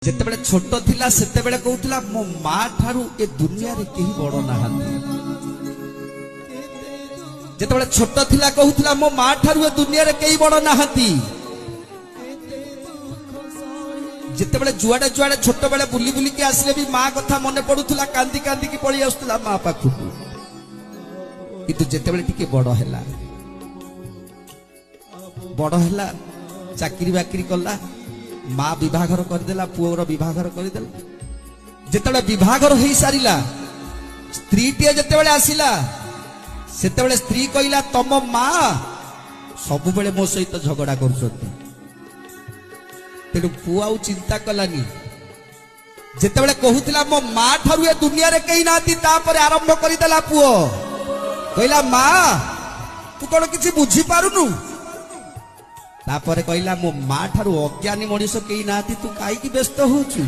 ଯେତେବେଳେ ଛୋଟ ଥିଲା ସେତେବେଳେ କହୁଥିଲା ମୋ ମା ଠାରୁ ଏ ଦୁନିଆରେ କେହି ବଡ଼ ନାହାନ୍ତି। ଯେତେବେଳେ ଛୋଟ ଥିଲା କହୁଥିଲା ମୋ ମା ଠାରୁ ଏ ଦୁନିଆରେ କେହି ବଡ଼ ନାହାନ୍ତି। ଯେତେବେଳେ ଯୁଆଡେ ଯୁଆଡେ ଛୋଟ ବେଳେ ବୁଲି ବୁଲିକି ଆସିଲେ ବି ମା କଥା ମନେ ପଡୁଥିଲା, କାନ୍ଦି କାନ୍ଦିକି ପଳେଇ ଆସୁଥିଲା ମା ପାଖକୁ। କିନ୍ତୁ ଯେତେବେଳେ ଟିକେ ବଡ଼ ହେଲା ଚାକିରି ବାକିରି କଲା, ମା ବିଭାଘର କରିଦେଲା, ପୁଅର ବିଭାଘର କରିଦେଲା। ଯେତେବେଳେ ବିଭାଘର ହେଇ ସାରିଲା, ସ୍ତ୍ରୀଟିଏ ଯେତେବେଳେ ଆସିଲା ସେତେବେଳେ ସ୍ତ୍ରୀ କହିଲା ତମ ମା ସବୁବେଳେ ମୋ ସହିତ ଝଗଡା କରୁଛନ୍ତି। ତେଣୁ ପୁଅ ଆଉ ଚିନ୍ତା କଲାନି। ଯେତେବେଳେ କହୁଥିଲା ମୋ ମା ଠାରୁ ଏ ଦୁନିଆରେ କେହି ନାହାନ୍ତି, ତାପରେ ଆରମ୍ଭ କରିଦେଲା ପୁଅ। କହିଲା ମା ତୁ କଣ କିଛି ବୁଝିପାରୁନୁ? ତାପରେ କହିଲା ମୋ ମା ଠାରୁ ଅଜ୍ଞାନୀ ମଣିଷ କେହି ନାହାନ୍ତି, ତୁ କାହିଁକି ବ୍ୟସ୍ତ ହଉଛୁ?